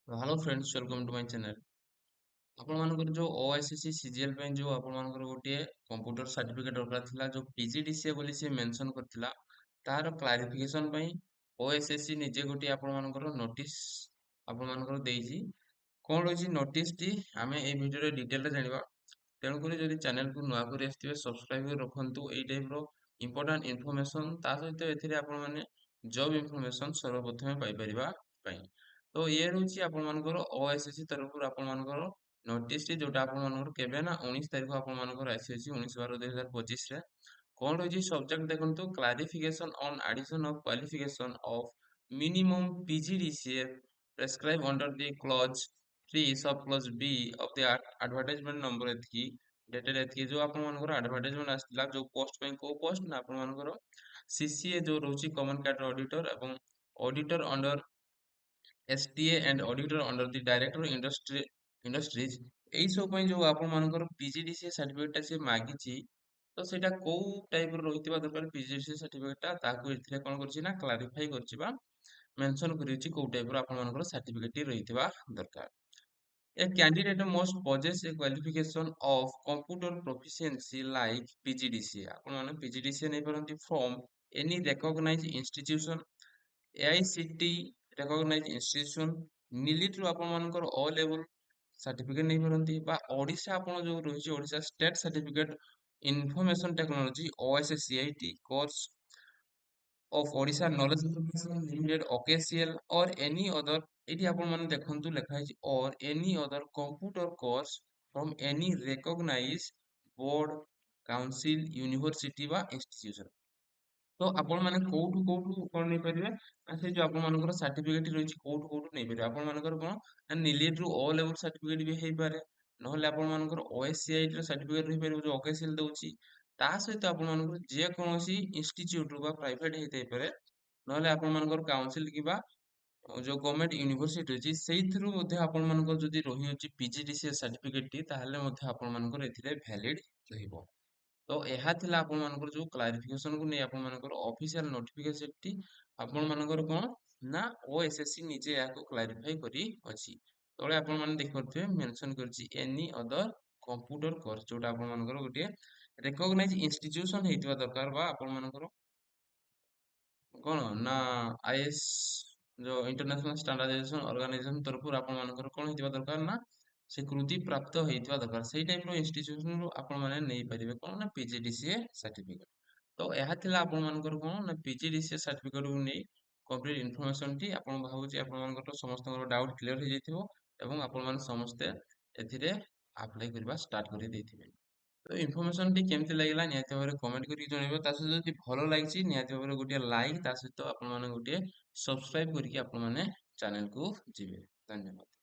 Hello friends, welcome to my channel. ଆପଣମାନଙ୍କର ଯୋଉ OSSC CGL ପାଇଁ ଯୋଉ ଆପଣମାନଙ୍କର ଗୋଟିଏ କମ୍ପ୍ୟୁଟର ସାର୍ଟିଫିକେଟ ଦରକାର ଥିଲା, ଯୋଉ PGDCA ବୋଲି ସେ ମେନସନ କରିଥିଲା, ତାର କ୍ଲାରିଫିକେସନ ପାଇଁ OSSC ନିଜେ ଗୋଟିଏ ଆପଣମାନଙ୍କର ନୋଟିସ ଆପଣମାନଙ୍କର ଦେଇଛି। କଣ ରହିଛି ନୋଟିସଟି ଆମେ ଏଇ ଭିଡିଓରେ ଡିଟେଲରେ ଜାଣିବା। ତେଣୁକରି ଯଦି ଚ୍ୟାନେଲକୁ ନୂଆ କରି ଆସିଥିବେ ସବସ୍କ୍ରାଇବ କରି ରଖନ୍ତୁ ଏଇ ଟାଇପର ଇମ୍ପୋର୍ଟାଣ୍ଟ ଇନଫର୍ମେସନ। ତା ସହିତ ଏଥିରେ ଆପଣମାନେ ଜବ୍ ଇନଫର୍ମେସନ ସର୍ବପ୍ରଥମେ ପାଇପାରିବା ପାଇଁ। ତ ଇଏ ରହୁଛି ଆପଣମାନଙ୍କର OSSC ତରଫରୁ ଆପଣମାନଙ୍କର ନୋଟିସଟି, ଯୋଉଟା ଆପଣମାନଙ୍କର କେବେ ନା 19 ତାରିଖ ଆପଣମାନଙ୍କର ଆସିଅଛି 19/12/2025 ରେ। କଣ ରହିଛି ସବଜେକ୍ଟ ଦେଖନ୍ତୁ, clarification on addition of qualification of minimum PGDCA prescribe under the clause 3 sub clause B of the advertisement number ଏତିକି ଡେଟେଡ ଏତିକି। ଯୋଉ ଆପଣମାନଙ୍କର ଆଡଭର୍ଟାଇଜମେଣ୍ଟ ଆସିଥିଲା ଯୋଉ ପୋଷ୍ଟ ପାଇଁ, କୋଉ ପୋଷ୍ଟ ନା ଆପଣମାନଙ୍କର CCA ଯୋଉ ରହୁଛି କମନ କ୍ୟାଡର ଅଡିଟର ଏବଂ auditor under STA and auditor under the director industries। ଏଇ ସବୁ ପାଇଁ ଯୋଉ ଆପଣମାନଙ୍କର PGDCA ସାର୍ଟିଫିକେଟଟା ସେ ମାଗିଛି, ତ ସେଇଟା କୋଉ ଟାଇପର ରହିଥିବା ଦରକାର PGDCA ସାର୍ଟିଫିକେଟଟା, ତାକୁ ଏଥିରେ କଣ କରିଛି ନା କ୍ଲାରିଫାଇ କରିଛି ବା ମେନସନ କରିଛି କୋଉ ଟାଇପର ଆପଣମାନଙ୍କର ସାର୍ଟିଫିକେଟଟି ରହିଥିବା ଦରକାର। A candidate must possess a qualification of computer proficiency like PGDCA। ଆପଣମାନେ PGDCA ନେଇପାରନ୍ତି from any recognized institution, AICT recognized institution, ନିଲିଟରୁ ଆପଣମାନଙ୍କର O level ସାର୍ଟିଫିକେଟ ନେଇପାରନ୍ତି, ବା ଓଡ଼ିଶା ଆପଣ ଯୋଉ ରହିଛି Odisha state certificate information technology OSSCIT course of Odisha Knowledge Information Limited OKCL or any other। ଏଠି ଆପଣମାନେ ଦେଖନ୍ତୁ ଲେଖା ହେଇଛି or any other computer course from any recognized board, council, university ବା institution। ତ ଆପଣମାନେ କୋଉଠୁ କୋଉଠୁ କଣ ନେଇପାରିବେ ନା ସେ ଯୋଉ ଆପଣମାନଙ୍କର ସାର୍ଟିଫିକେଟ ରହିଛି କୋଉଠୁ କୋଉଠୁ ନେଇପାରିବେ। ଆପଣମାନଙ୍କର କଣ ନା ନିଲିଟରୁ O level ସାର୍ଟିଫିକେଟ ବି ହେଇପାରେ, ନହେଲେ ଆପଣମାନଙ୍କର OSCIT ର ସାର୍ଟିଫିକେଟ ରହିପାରିବ ଯୋଉ OKCL ଦଉଛି। ତା ସହିତ ଆପଣମାନଙ୍କର ଯେକୌଣସି ଇନଷ୍ଟିଚ୍ୟୁଟ ବା ପ୍ରାଇଭେଟ ହେଇଥାଇପାରେ, ନହେଲେ ଆପଣମାନଙ୍କର କାଉନସିଲ କିମ୍ବା ଯୋଉ ଗଭର୍ଣ୍ଣମେଣ୍ଟ ୟୁନିଭର୍ସିଟି ଅଛି ସେଇଥିରୁ ମଧ୍ୟ ଆପଣମାନଙ୍କର ଯଦି ରହିଅଛି PGDCA ସାର୍ଟିଫିକେଟଟି, ତାହେଲେ ମଧ୍ୟ ଆପଣମାନଙ୍କର ଏଥିରେ ଭ୍ୟାଲିଡ ରହିବ। ତ ଏହା ଥିଲା ଆପଣମାନଙ୍କର ଯୋଉ କ୍ଲାରିଫିକେସନକୁ ନେଇ ଆପଣମାନଙ୍କର ଅଫିସିଆଲ ନୋଟିଫିକେସନଟି। ଆପଣମାନଙ୍କର କଣ ନା OSSC ନିଜେ ଏହାକୁ କ୍ଲାରିଫାଇ କରି ଅଛି। ତଳେ ଆପଣମାନେ ଦେଖିପାରୁଥିବେ ମେନସନ କରିଛି ଏନି ଅଦର କମ୍ପ୍ୟୁଟର କୋର୍ସ, ଯୋଉଟା ଆପଣମାନଙ୍କର ଗୋଟିଏ ରେକଗ୍ନାଇଜ ଇନଷ୍ଟିଚ୍ୟୁସନ ହେଇଥିବା ଦରକାର, ବା ଆପଣମାନଙ୍କର କଣ ନା IS ଯୋଉ ଇଣ୍ଟରନ୍ୟାସନାଲ ଷ୍ଟାଣ୍ଡାର୍ଡାଇଜେସନ ଅର୍ଗାନାଇଜେସନ ତରଫରୁ ଆପଣମାନଙ୍କର କଣ ହେଇଥିବା ଦରକାର ନା ସ୍ୱୀକୃତି ପ୍ରାପ୍ତ ହେଇଥିବା ଦରକାର। ସେଇ ଟାଇପର ଇନଷ୍ଟିଚ୍ୟୁସନରୁ ଆପଣମାନେ ନେଇପାରିବେ କଣ ନା PGDCA ସାର୍ଟିଫିକେଟ। ତ ଏହା ଥିଲା ଆପଣମାନଙ୍କର କଣ ନା PGDCA ସାର୍ଟିଫିକେଟକୁ ନେଇ କମ୍ପ୍ଲିଟ ଇନଫର୍ମେସନଟି। ଆପଣ ଭାବୁଛି ଆପଣମାନଙ୍କର ସମସ୍ତଙ୍କର ଡାଉଟ କ୍ଲିୟର ହେଇଯାଇଥିବ ଏବଂ ଆପଣମାନେ ସମସ୍ତେ ଏଥିରେ ଆପ୍ଲାଏ କରିବା ଷ୍ଟାର୍ଟ କରିଦେଇଥିବେ। ତ ଇନଫର୍ମେସନଟି କେମିତି ଲାଗିଲା ନିହାତି ଭାବରେ କମେଣ୍ଟ କରିକି ଜଣେଇବେ। ତା ସହିତ ଯଦି ଭଲ ଲାଗିଛି ନିହାତି ଭାବରେ ଗୋଟିଏ ଲାଇକ୍, ତା ସହିତ ଆପଣମାନେ ଗୋଟିଏ ସବସ୍କ୍ରାଇବ କରିକି ଆପଣମାନେ ଚ୍ୟାନେଲକୁ ଯିବେ। ଧନ୍ୟବାଦ।